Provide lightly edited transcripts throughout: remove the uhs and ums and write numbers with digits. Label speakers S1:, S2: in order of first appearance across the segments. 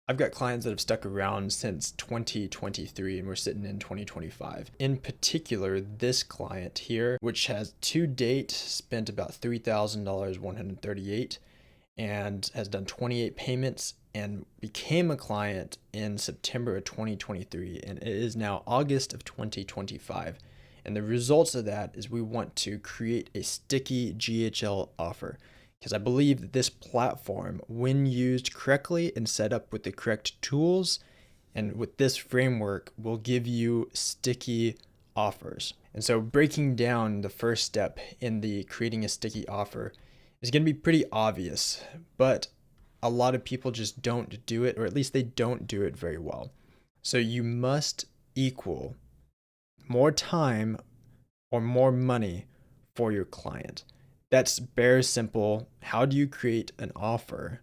S1: I've got clients that have stuck around since 2023 and we're sitting in 2025. In particular, this client here, which has to date spent about $3,000, 138, and has done 28 payments and became a client in September of 2023, and it is now August of 2025. And the results of that is we want to create a sticky GHL offer, because I believe that this platform, when used correctly and set up with the correct tools and with this framework, will give you sticky offers. And so breaking down the first step in the creating a sticky offer is going to be pretty obvious, but a lot of people just don't do it, or at least they don't do it very well. So you must equal more time or more money for your client. That's bare simple. How do you create an offer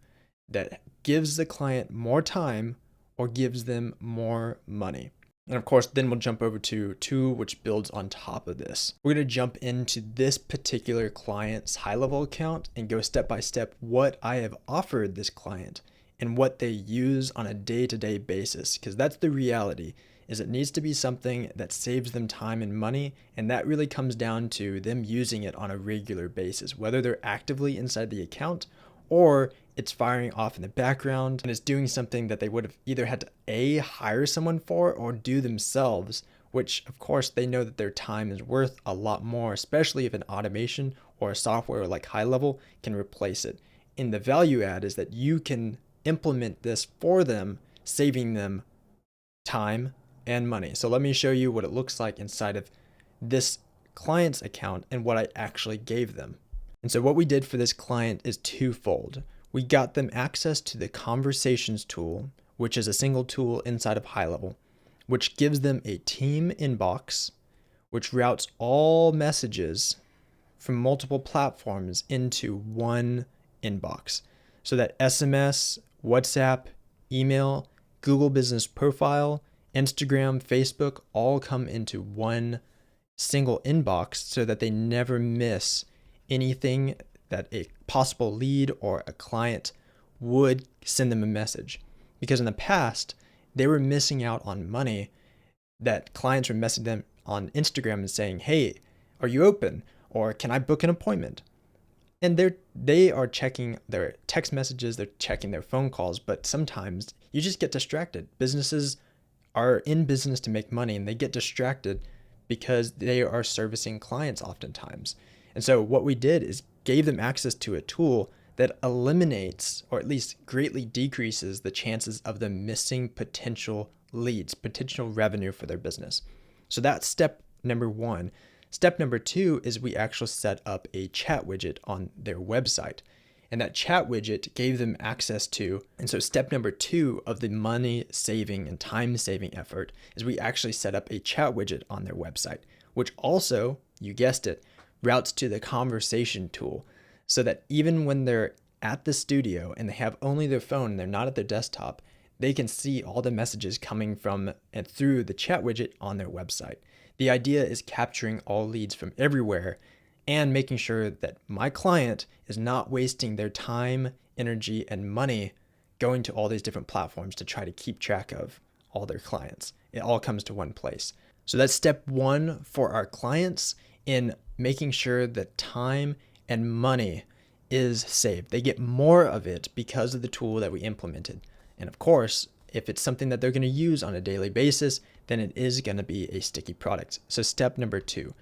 S1: that gives the client more time or gives them more money? And of course, then we'll jump over to two, which builds on top of this. We're going to jump into this particular client's high-level account and go step by step what I have offered this client and what they use on a day-to-day basis, because that's the reality. Is it needs to be something that saves them time and money, and that really comes down to them using it on a regular basis, whether they're actively inside the account or it's firing off in the background and it's doing something that they would have either had to hire someone for or do themselves, which of course they know that their time is worth a lot more, especially if an automation or a software like HighLevel can replace it. And the value add is that you can implement this for them, saving them time and money. So let me show you what it looks like inside of this client's account and what I actually gave them. And so what we did for this client is twofold. We got them access to the conversations tool, which is a single tool inside of HighLevel, which gives them a team inbox, which routes all messages from multiple platforms into one inbox. So that SMS, WhatsApp, email, Google Business Profile, Instagram, Facebook all come into one single inbox so that they never miss anything that a possible lead or a client would send them a message. Because in the past, they were missing out on money that clients were messaging them on Instagram and saying, "Hey, are you open?" Or "Can I book an appointment?" And they are checking their text messages, they're checking their phone calls, but sometimes you just get distracted. Businesses are in business to make money and they get distracted because they are servicing clients oftentimes. And so what we did is gave them access to a tool that eliminates or at least greatly decreases the chances of them missing potential leads, potential revenue for their business. So that's step number one. Step number two is we actually set up a chat widget on their website. And that chat widget gave them access to, and so step number two of the money saving and time saving effort is we actually set up a chat widget on their website, which also, you guessed it, routes to the conversation tool so that even when they're at the studio and they have only their phone and they're not at their desktop, they can see all the messages coming from and through the chat widget on their website. The idea is capturing all leads from everywhere and making sure that my client is not wasting their time, energy, and money going to all these different platforms to try to keep track of all their clients. It all comes to one place. So that's step one for our clients in making sure that time and money is saved. They get more of it because of the tool that we implemented. And of course, if it's something that they're going to use on a daily basis, then it is going to be a sticky product. So step number two,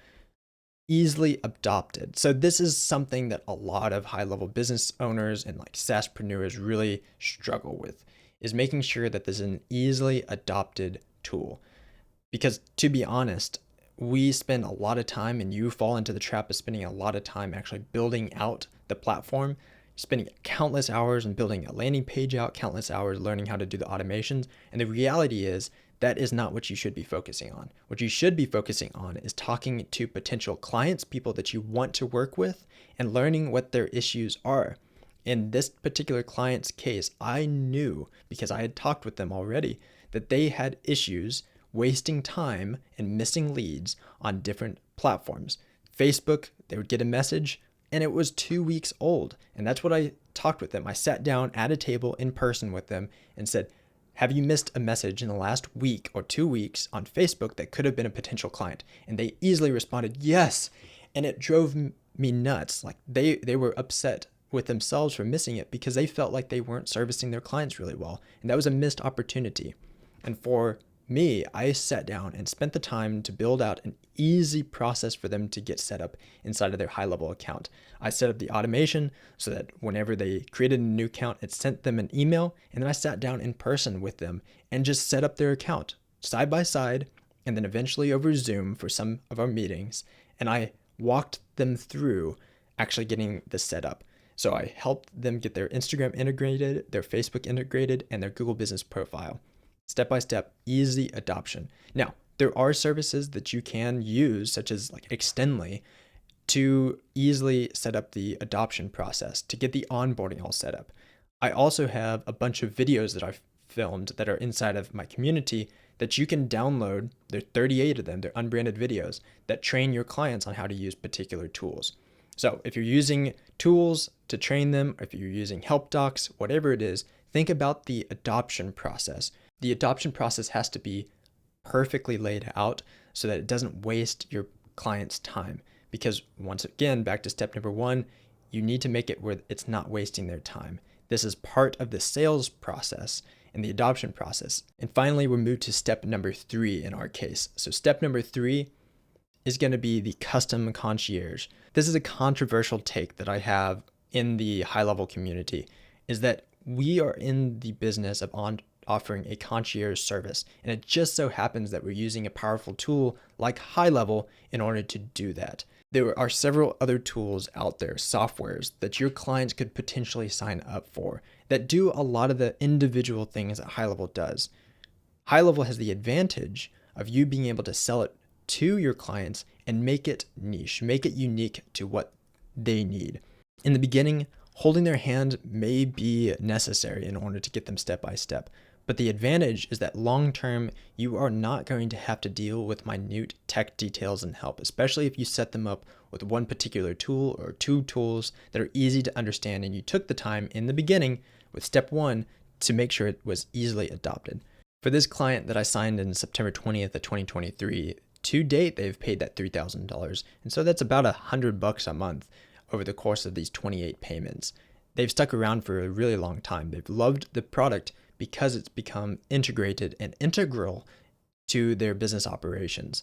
S1: easily adopted. So this is something that a lot of high-level business owners and like SaaSpreneurs really struggle with, is making sure that this is an easily adopted tool. Because to be honest, we spend a lot of time, and you fall into the trap of spending a lot of time actually building out the platform, spending countless hours in building a landing page out, countless hours learning how to do the automations. And the reality is that is not what you should be focusing on. What you should be focusing on is talking to potential clients, people that you want to work with, and learning what their issues are. In this particular client's case, I knew, because I had talked with them already, that they had issues wasting time and missing leads on different platforms. Facebook, they would get a message and it was 2 weeks old. And that's what I talked with them. I sat down at a table in person with them and said, Have you missed a message in the last week or 2 weeks on Facebook that could have been a potential client? And they easily responded, yes. And it drove me nuts. Like they were upset with themselves for missing it because they felt like they weren't servicing their clients really well. And that was a missed opportunity. And for me, I sat down and spent the time to build out an easy process for them to get set up inside of their HighLevel account. I set up the automation so that whenever they created a new account, it sent them an email, and then I sat down in person with them and just set up their account side by side, and then eventually over Zoom for some of our meetings, and I walked them through actually getting this set up. So I helped them get their Instagram integrated, their Facebook integrated, and their Google Business profile. Step-by-step, easy adoption. Now, there are services that you can use, such as like Extendly, to easily set up the adoption process, to get the onboarding all set up. I also have a bunch of videos that I've filmed that are inside of my community that you can download. There are 38 of them. They're unbranded videos that train your clients on how to use particular tools. So if you're using tools to train them, or if you're using help docs, whatever it is, think about the adoption process. The adoption process has to be perfectly laid out so that it doesn't waste your client's time. Because once again, back to step number 1, you need to make it where it's not wasting their time. This is part of the sales process and the adoption process. And finally, we move to step number 3 in our case. So step number 3 is going to be the custom concierge. This is a controversial take that I have in the HighLevel community, is that we are in the business of offering a concierge service. And it just so happens that we're using a powerful tool like HighLevel in order to do that. There are several other tools out there, softwares, that your clients could potentially sign up for that do a lot of the individual things that HighLevel does. HighLevel has the advantage of you being able to sell it to your clients and make it niche, make it unique to what they need. In the beginning, holding their hand may be necessary in order to get them step by step. But the advantage is that long-term, you are not going to have to deal with minute tech details and help, especially if you set them up with one particular tool or 2 tools that are easy to understand, and you took the time in the beginning with step 1 to make sure it was easily adopted. For this client that I signed in September 20th of 2023, to date, they've paid that $3,000. And so that's about $100 a month over the course of these 28 payments. They've stuck around for a really long time. They've loved the product because it's become integrated and integral to their business operations.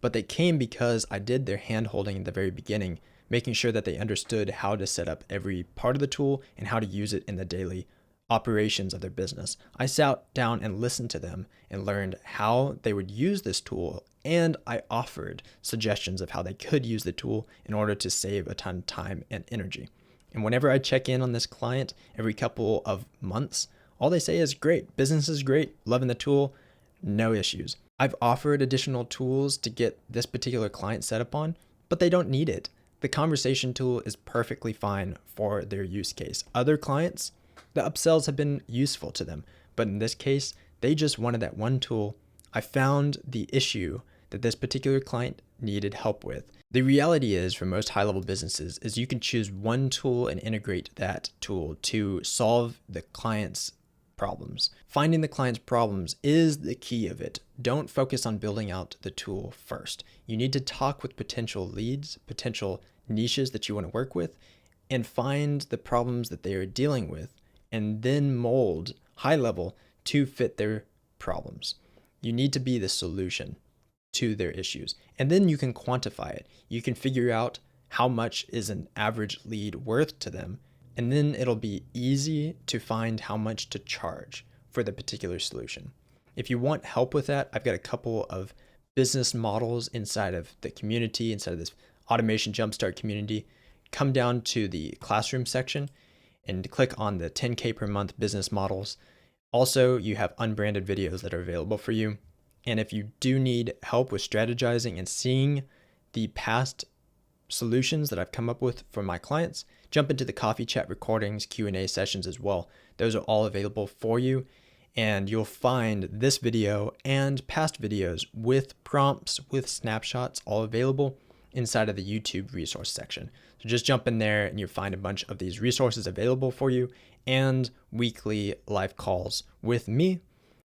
S1: But they came because I did their hand-holding in the very beginning, making sure that they understood how to set up every part of the tool and how to use it in the daily operations of their business. I sat down and listened to them and learned how they would use this tool, and I offered suggestions of how they could use the tool in order to save a ton of time and energy. And whenever I check in on this client every couple of months, all they say is great, business is great, loving the tool, no issues. I've offered additional tools to get this particular client set up on, but they don't need it. The conversation tool is perfectly fine for their use case. Other clients, the upsells have been useful to them, but in this case, they just wanted that one tool. I found the issue that this particular client needed help with. The reality is, for most high-level businesses, is you can choose one tool and integrate that tool to solve the client's problems. Finding the client's problems is the key of it. Don't focus on building out the tool first. You need to talk with potential leads, potential niches that you want to work with, and find the problems that they are dealing with, and then mold HighLevel to fit their problems. You need to be the solution to their issues. And then you can quantify it. You can figure out how much is an average lead worth to them. And then it'll be easy to find how much to charge for the particular solution. If you want help with that, I've got a couple of business models inside of the community, inside of this Automation Jumpstart community. Come down to the classroom section and click on the 10K per month business models. Also, you have unbranded videos that are available for you. And if you do need help with strategizing and seeing the past solutions that I've come up with for my clients, jump into the coffee chat recordings, Q&A sessions as well. Those are all available for you. And you'll find this video and past videos with prompts, with snapshots, all available inside of the YouTube resource section. So just jump in there and you'll find a bunch of these resources available for you, and weekly live calls with me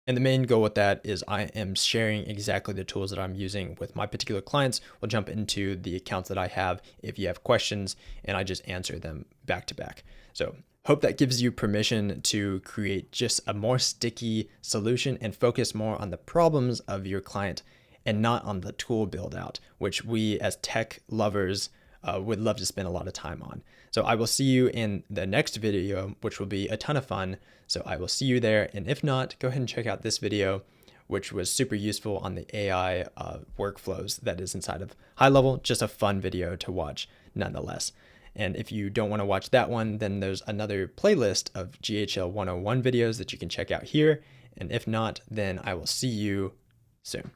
S1: And the main goal with that is I am sharing exactly the tools that I'm using with my particular clients. We'll jump into the accounts that I have if you have questions, and I just answer them back to back. So hope that gives you permission to create just a more sticky solution and focus more on the problems of your client and not on the tool build out, which we as tech lovers would love to spend a lot of time on. So I will see you in the next video, which will be a ton of fun. So I will see you there. And if not, go ahead and check out this video, which was super useful on the AI workflows that is inside of GoHighLevel. Just a fun video to watch nonetheless. And if you don't want to watch that one, then there's another playlist of GHL 101 videos that you can check out here. And if not, then I will see you soon.